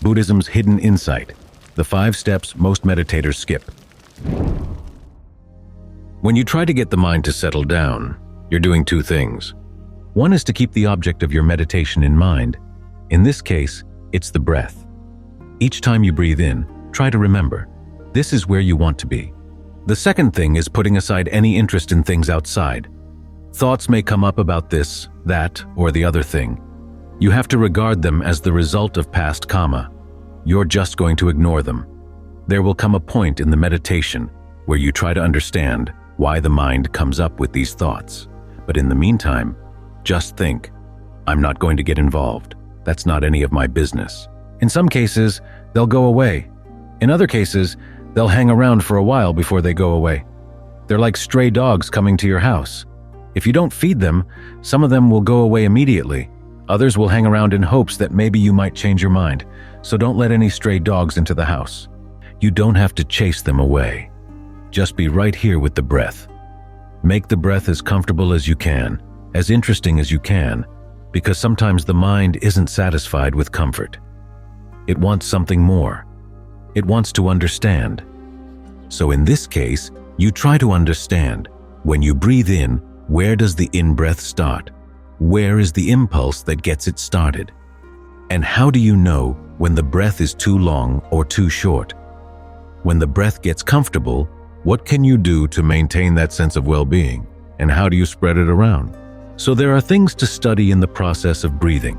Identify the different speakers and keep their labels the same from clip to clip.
Speaker 1: Buddhism's hidden insight, the 5 steps most meditators skip. When you try to get the mind to settle down, you're doing 2 things. One is to keep the object of your meditation in mind. In this case, it's the breath. Each time you breathe in, try to remember, this is where you want to be. The second thing is putting aside any interest in things outside. Thoughts may come up about this, that, or the other thing. You have to regard them as the result of past karma. You're just going to ignore them. There will come a point in the meditation where you try to understand why the mind comes up with these thoughts. But in the meantime, just think, I'm not going to get involved. That's not any of my business. In some cases, they'll go away. In other cases, they'll hang around for a while before they go away. They're like stray dogs coming to your house. If you don't feed them, some of them will go away immediately. Others will hang around in hopes that maybe you might change your mind. So don't let any stray dogs into the house. You don't have to chase them away. Just be right here with the breath. Make the breath as comfortable as you can, as interesting as you can, because sometimes the mind isn't satisfied with comfort. It wants something more. It wants to understand. So in this case, you try to understand. When you breathe in, where does the in-breath start? Where is the impulse that gets it started? And how do you know when the breath is too long or too short? When the breath gets comfortable, what can you do to maintain that sense of well-being? And how do you spread it around? So there are things to study in the process of breathing.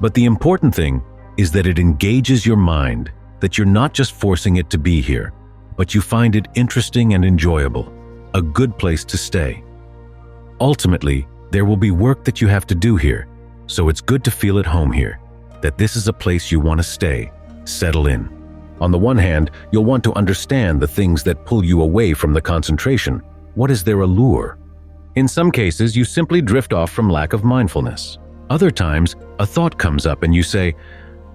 Speaker 1: But the important thing is that it engages your mind, that you're not just forcing it to be here, but you find it interesting and enjoyable, a good place to stay. Ultimately, there will be work that you have to do here, so it's good to feel at home here, that this is a place you want to stay, settle in. On the one hand, you'll want to understand the things that pull you away from the concentration. What is their allure? In some cases, you simply drift off from lack of mindfulness. Other times, a thought comes up and you say,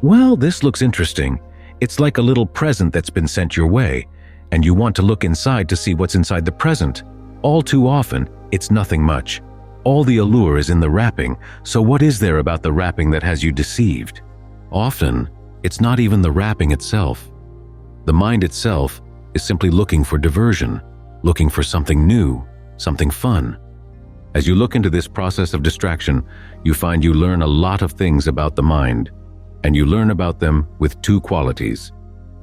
Speaker 1: well, this looks interesting. It's like a little present that's been sent your way, and you want to look inside to see what's inside the present. All too often, it's nothing much. All the allure is in the wrapping, so what is there about the wrapping that has you deceived? Often, it's not even the wrapping itself. The mind itself is simply looking for diversion, looking for something new, something fun. As you look into this process of distraction, you find you learn a lot of things about the mind, and you learn about them with 2 qualities,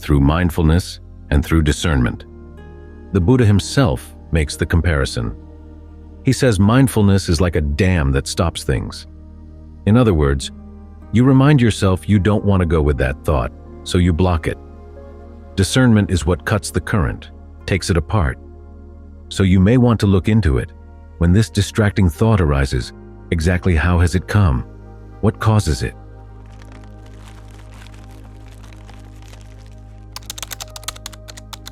Speaker 1: through mindfulness and through discernment. The Buddha himself makes the comparison. He says mindfulness is like a dam that stops things. In other words, you remind yourself you don't want to go with that thought, so you block it. Discernment is what cuts the current, takes it apart. So you may want to look into it. When this distracting thought arises, exactly how has it come? What causes it?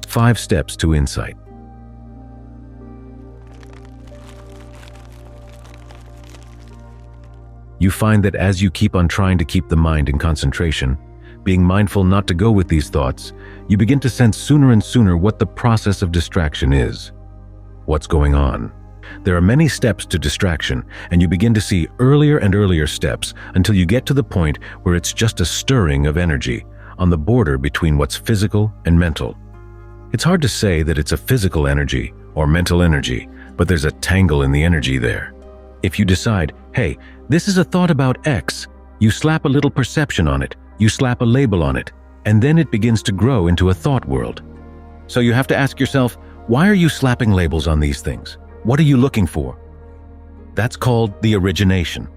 Speaker 1: Five steps to insight. You find that as you keep on trying to keep the mind in concentration, being mindful not to go with these thoughts, you begin to sense sooner and sooner what the process of distraction is. What's going on? There are many steps to distraction, and you begin to see earlier and earlier steps until you get to the point where it's just a stirring of energy on the border between what's physical and mental. It's hard to say that it's a physical energy or mental energy, but there's a tangle in the energy there. If you decide, hey, this is a thought about X, you slap a little perception on it, you slap a label on it, and then it begins to grow into a thought world. So you have to ask yourself, why are you slapping labels on these things? What are you looking for? That's called the origination.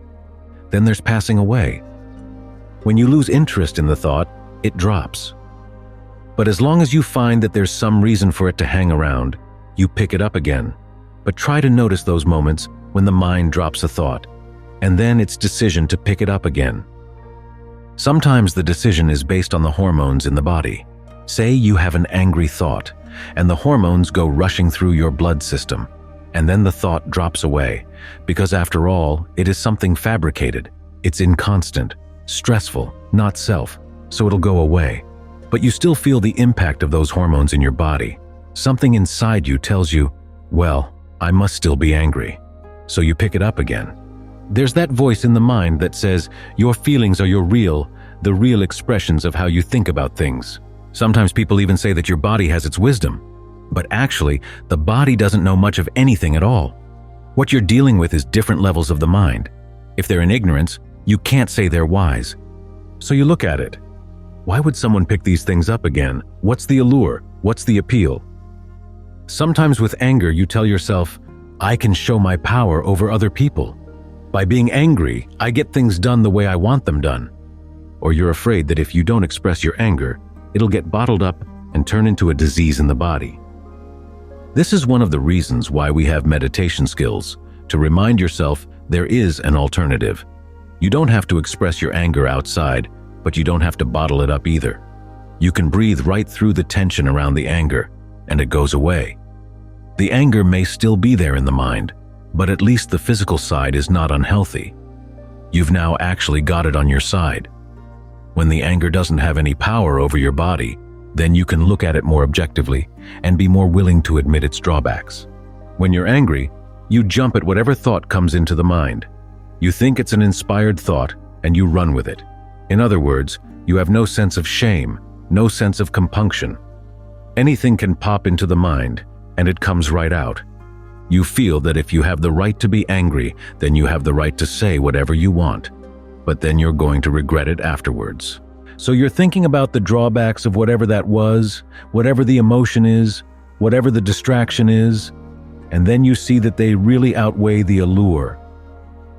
Speaker 1: Then there's passing away. When you lose interest in the thought, it drops. But as long as you find that there's some reason for it to hang around, you pick it up again. But try to notice those moments when the mind drops a thought, and then its decision to pick it up again. Sometimes the decision is based on the hormones in the body. Say you have an angry thought, and the hormones go rushing through your blood system, and then the thought drops away, because after all, it is something fabricated. It's inconstant, stressful, not self, so it'll go away. But you still feel the impact of those hormones in your body. Something inside you tells you, well, I must still be angry. So you pick it up again. There's that voice in the mind that says, your feelings are your real, the real expressions of how you think about things. Sometimes people even say that your body has its wisdom, but actually, the body doesn't know much of anything at all. What you're dealing with is different levels of the mind. If they're in ignorance, you can't say they're wise. So you look at it. Why would someone pick these things up again? What's the allure? What's the appeal? Sometimes with anger, you tell yourself, I can show my power over other people. By being angry, I get things done the way I want them done. Or you're afraid that if you don't express your anger, it'll get bottled up and turn into a disease in the body. This is one of the reasons why we have meditation skills, to remind yourself there is an alternative. You don't have to express your anger outside, but you don't have to bottle it up either. You can breathe right through the tension around the anger, and it goes away. The anger may still be there in the mind, but at least the physical side is not unhealthy. You've now actually got it on your side. When the anger doesn't have any power over your body, then you can look at it more objectively and be more willing to admit its drawbacks. When you're angry, you jump at whatever thought comes into the mind. You think it's an inspired thought, and you run with it. In other words, you have no sense of shame, no sense of compunction. Anything can pop into the mind, and it comes right out. You feel that if you have the right to be angry, then you have the right to say whatever you want. But then you're going to regret it afterwards. So you're thinking about the drawbacks of whatever that was, whatever the emotion is, whatever the distraction is, and then you see that they really outweigh the allure.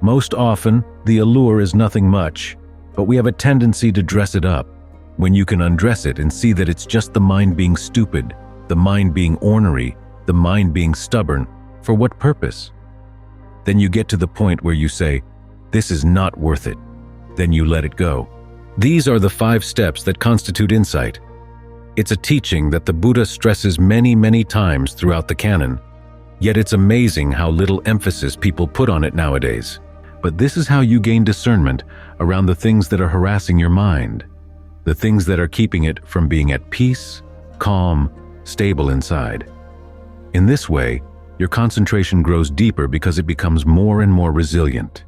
Speaker 1: Most often, the allure is nothing much, but we have a tendency to dress it up, when you can undress it and see that it's just the mind being stupid, the mind being ornery, the mind being stubborn. For what purpose? Then you get to the point where you say, this is not worth it. Then you let it go. These are the 5 steps that constitute insight. It's a teaching that the Buddha stresses many, many times throughout the canon, yet it's amazing how little emphasis people put on it nowadays. But this is how you gain discernment around the things that are harassing your mind, the things that are keeping it from being at peace, calm, stable inside. In this way, your concentration grows deeper because it becomes more and more resilient.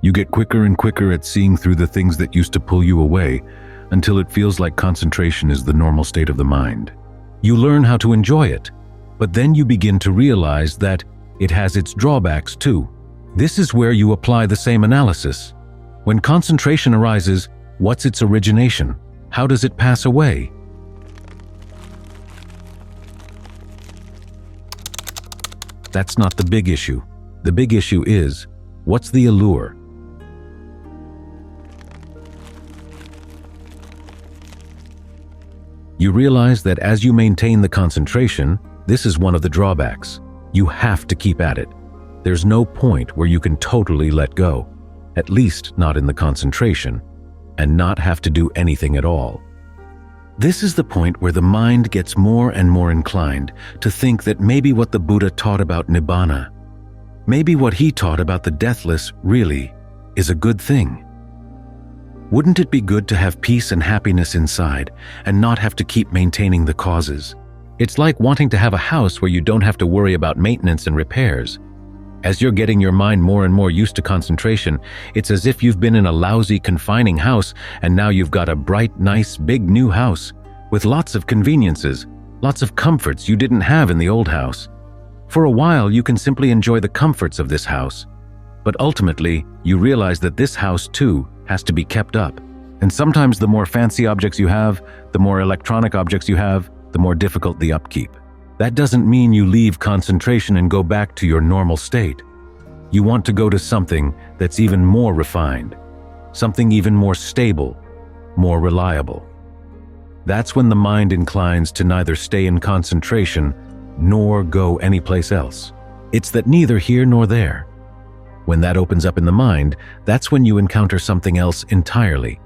Speaker 1: You get quicker and quicker at seeing through the things that used to pull you away until it feels like concentration is the normal state of the mind. You learn how to enjoy it, but then you begin to realize that it has its drawbacks too. This is where you apply the same analysis. When concentration arises, what's its origination? How does it pass away? That's not the big issue. The big issue is, what's the allure? You realize that as you maintain the concentration, this is one of the drawbacks. You have to keep at it. There's no point where you can totally let go, at least not in the concentration, and not have to do anything at all. This is the point where the mind gets more and more inclined to think that maybe what the Buddha taught about nibbana, maybe what he taught about the deathless really is a good thing. Wouldn't it be good to have peace and happiness inside and not have to keep maintaining the causes? It's like wanting to have a house where you don't have to worry about maintenance and repairs. As you're getting your mind more and more used to concentration, it's as if you've been in a lousy, confining house and now you've got a bright, nice, big new house with lots of conveniences, lots of comforts you didn't have in the old house. For a while, you can simply enjoy the comforts of this house, but ultimately, you realize that this house too has to be kept up. And sometimes the more fancy objects you have, the more electronic objects you have, the more difficult the upkeep. That doesn't mean you leave concentration and go back to your normal state. You want to go to something that's even more refined, something even more stable, more reliable. That's when the mind inclines to neither stay in concentration nor go anyplace else. It's that neither here nor there. When that opens up in the mind, that's when you encounter something else entirely.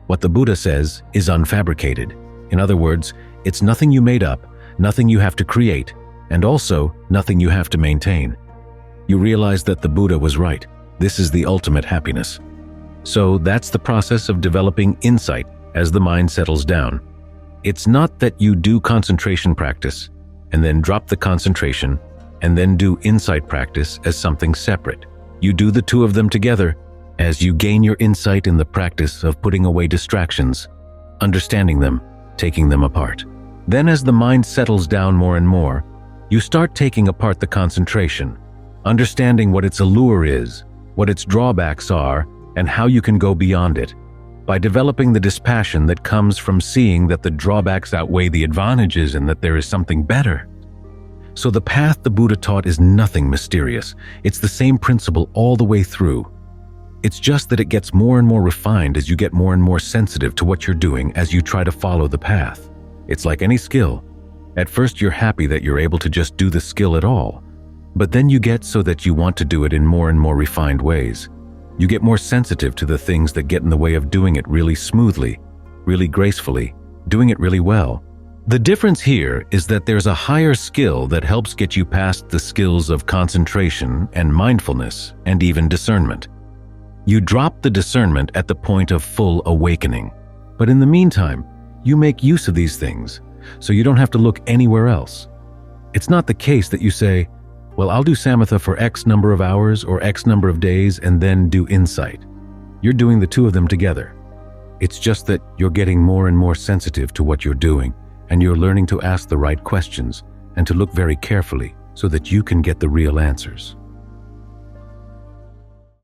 Speaker 1: What the Buddha says is unfabricated. In other words, it's nothing you made up, nothing you have to create, and also nothing you have to maintain. You realize that the Buddha was right. This is the ultimate happiness. So that's the process of developing insight as the mind settles down. It's not that you do concentration practice and then drop the concentration and then do insight practice as something separate. You do the two of them together as you gain your insight in the practice of putting away distractions, understanding them, taking them apart. Then as the mind settles down more and more, you start taking apart the concentration, understanding what its allure is, what its drawbacks are, and how you can go beyond it, by developing the dispassion that comes from seeing that the drawbacks outweigh the advantages and that there is something better. So the path the Buddha taught is nothing mysterious. It's the same principle all the way through. It's just that it gets more and more refined as you get more and more sensitive to what you're doing as you try to follow the path. It's like any skill. At first you're happy that you're able to just do the skill at all, but then you get so that you want to do it in more and more refined ways. You get more sensitive to the things that get in the way of doing it really smoothly, really gracefully, doing it really well. The difference here is that there's a higher skill that helps get you past the skills of concentration and mindfulness and even discernment. You drop the discernment at the point of full awakening. But in the meantime, you make use of these things, so you don't have to look anywhere else. It's not the case that you say, well, I'll do Samatha for X number of hours or X number of days and then do insight. You're doing the two of them together. It's just that you're getting more and more sensitive to what you're doing, and you're learning to ask the right questions and to look very carefully so that you can get the real answers.